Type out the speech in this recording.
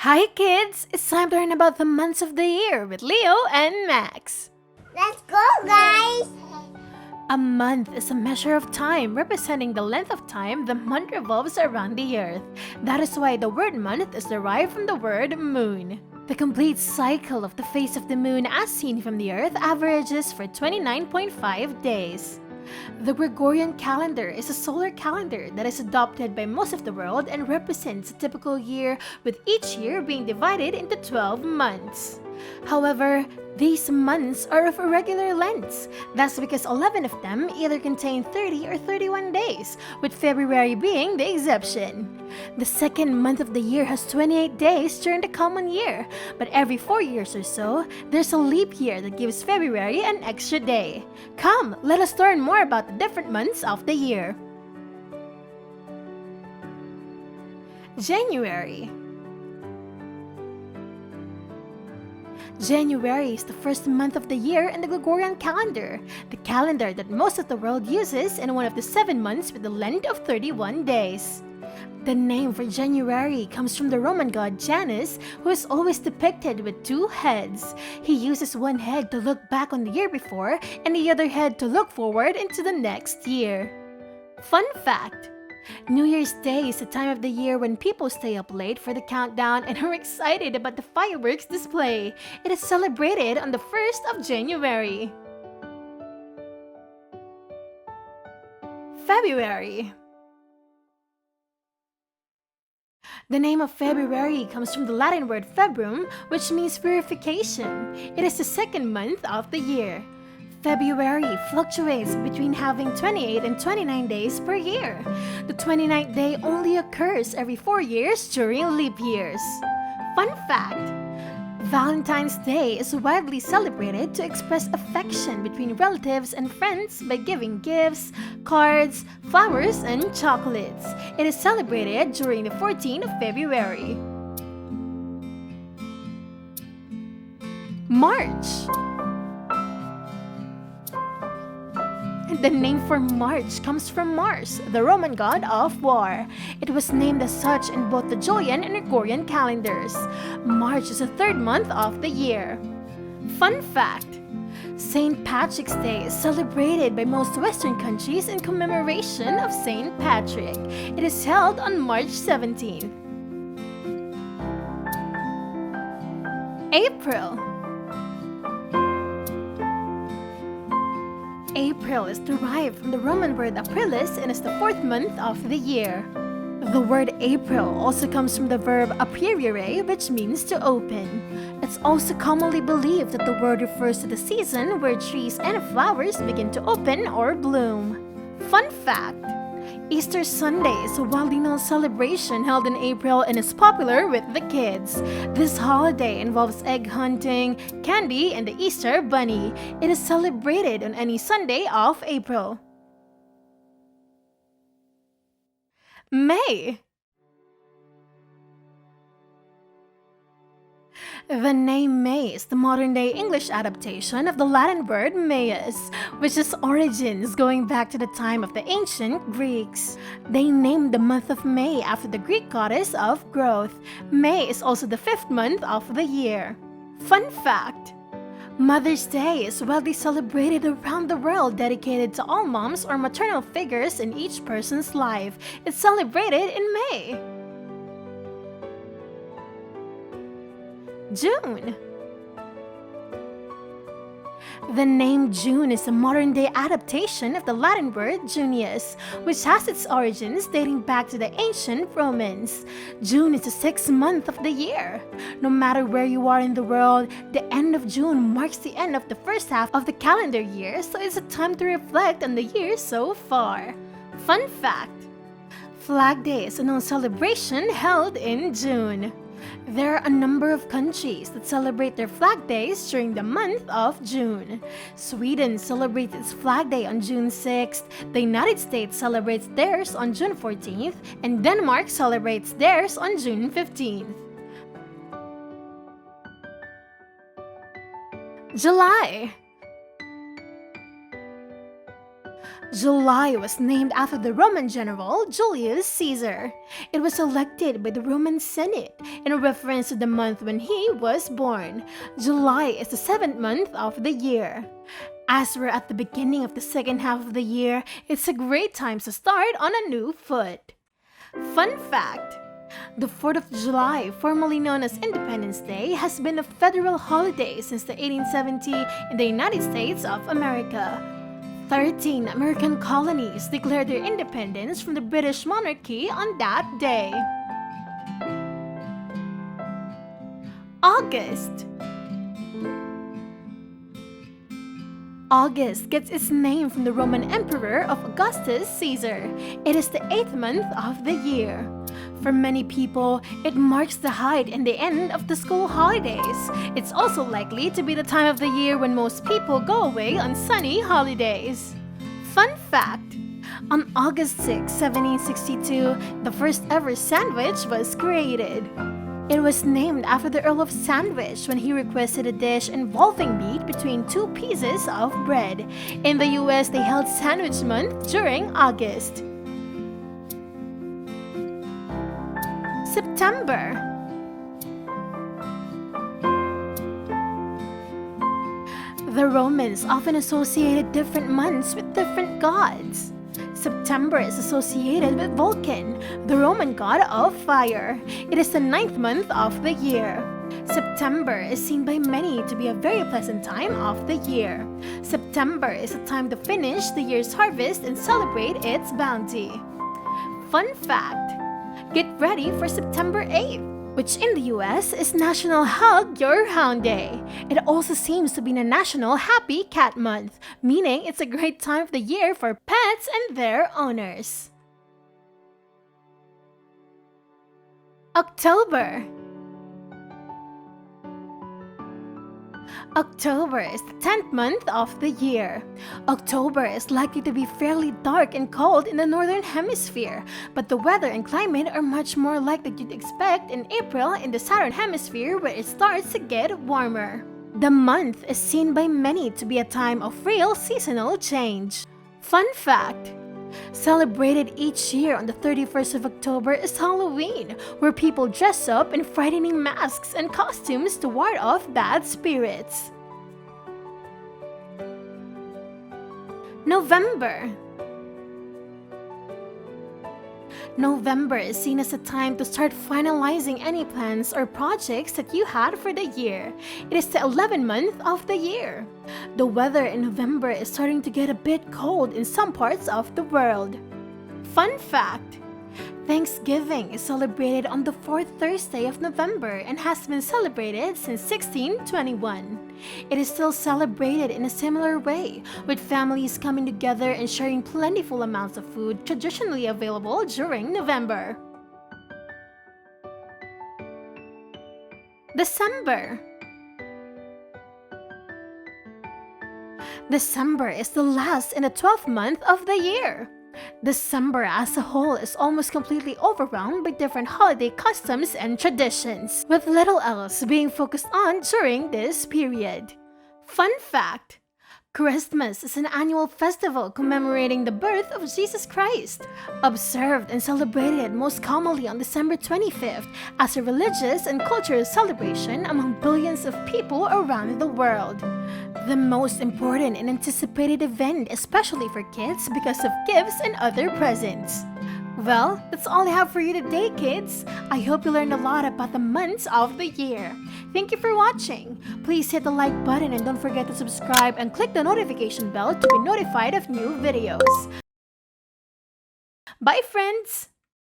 Hi kids! It's time to learn about the months of the year with Leo and Max. Let's go, guys! A month is a measure of time representing the length of time the month revolves around the earth. That is why the word month is derived from the word moon. The complete cycle of the phase of the moon as seen from the earth averages for 29.5 days. The Gregorian calendar is a solar calendar that is adopted by most of the world and represents a typical year, with each year being divided into 12 months. However, these months are of irregular lengths. That's because 11 of them either contain 30 or 31 days, with February being the exception. The second month of the year has 28 days during the common year, but every 4 years or so, there's a leap year that gives February an extra day. Come, let us learn more about the different months of the year. January. January is the first month of the year in the Gregorian calendar, the calendar that most of the world uses, and one of the 7 months with a length of 31 days. The name for January comes from the Roman god Janus, who is always depicted with 2 heads. He uses one head to look back on the year before and the other head to look forward into the next year. Fun fact! New Year's Day is the time of the year when people stay up late for the countdown and are excited about the fireworks display. It is celebrated on the 1st of January. February. The name of February comes from the Latin word februm, which means purification. It is the second month of the year. February fluctuates between having 28 and 29 days per year. The 29th day only occurs every 4 years during leap years. Fun fact! Valentine's Day is widely celebrated to express affection between relatives and friends by giving gifts, cards, flowers, and chocolates. It is celebrated during the 14th of February. March. The name for March comes from Mars, the Roman god of war. It was named as such in both the Julian and Gregorian calendars. March is the 3rd month of the year. Fun fact! St. Patrick's Day is celebrated by most Western countries in commemoration of St. Patrick. It is held on March 17th. April. April is derived from the Roman word aprilis and is the 4th month of the year. The word April also comes from the verb aprire, which means to open. It's also commonly believed that the word refers to the season where trees and flowers begin to open or bloom. Fun fact! Easter Sunday is a widely known celebration held in April and is popular with the kids. This holiday involves egg hunting, candy, and the Easter Bunny. It is celebrated on any Sunday of April. May. The name May is the modern-day English adaptation of the Latin word Maius, which has origins going back to the time of the ancient Greeks. They named the month of May after the Greek goddess of growth. May is also the 5th month of the year. Fun fact! Mother's Day is widely celebrated around the world, dedicated to all moms or maternal figures in each person's life. It's celebrated in May. June. The name June is a modern-day adaptation of the Latin word Junius, which has its origins dating back to the ancient Romans. June is the 6th month of the year. No matter where you are in the world, the end of June marks the end of the first half of the calendar year, so it's a time to reflect on the year so far. Fun fact! Flag Day is a known celebration held in June. There are a number of countries that celebrate their Flag Days during the month of June. Sweden celebrates its Flag Day on June 6th, the United States celebrates theirs on June 14th, and Denmark celebrates theirs on June 15th. July. July was named after the Roman general Julius Caesar. It was elected by the Roman Senate in reference to the month when he was born. July is the 7th month of the year. As we're at the beginning of the second half of the year, it's a great time to start on a new foot. Fun fact: the 4th of July, formerly known as Independence Day, has been a federal holiday since the 1870 in the United States of America. 13 American colonies declared their independence from the British monarchy on that day. August. August gets its name from the Roman Emperor of Augustus Caesar. It is the 8th month of the year. For many people, it marks the height and the end of the school holidays. It's also likely to be the time of the year when most people go away on sunny holidays. Fun fact: on August 6, 1762, the first ever sandwich was created. It was named after the Earl of Sandwich when he requested a dish involving meat between two pieces of bread. In the US, they held Sandwich Month during August. September. The Romans often associated different months with different gods. September is associated with Vulcan, the Roman god of fire. It is the 9th month of the year. September is seen by many to be a very pleasant time of the year. September is a time to finish the year's harvest and celebrate its bounty. Fun fact: get ready for September 8th, which in the US is National Hug Your Hound Day. It also seems to be a National Happy Cat Month, meaning it's a great time of the year for pets and their owners. October. October is the 10th month of the year. October is likely to be fairly dark and cold in the northern hemisphere, but the weather and climate are much more like that you'd expect in April in the southern hemisphere, where it starts to get warmer. The month is seen by many to be a time of real seasonal change. Fun fact: celebrated each year on the 31st of October is Halloween, where people dress up in frightening masks and costumes to ward off bad spirits. November. November is seen as a time to start finalizing any plans or projects that you had for the year. It is the 11th month of the year. The weather in November is starting to get a bit cold in some parts of the world. Fun fact: Thanksgiving is celebrated on the 4th Thursday of November and has been celebrated since 1621. It is still celebrated in a similar way, with families coming together and sharing plentiful amounts of food traditionally available during November. December. December is the last in the 12th month of the year. December as a whole is almost completely overwhelmed by different holiday customs and traditions, with little else being focused on during this period. Fun fact: Christmas is an annual festival commemorating the birth of Jesus Christ, observed and celebrated most commonly on December 25th as a religious and cultural celebration among billions of people around the world. The most important and anticipated event, especially for kids, because of gifts and other presents. Well, that's all I have for you today, kids. I hope you learned a lot about the months of the year. Thank you for watching. Please hit the like button and don't forget to subscribe and click the notification bell to be notified of new videos. Bye, friends!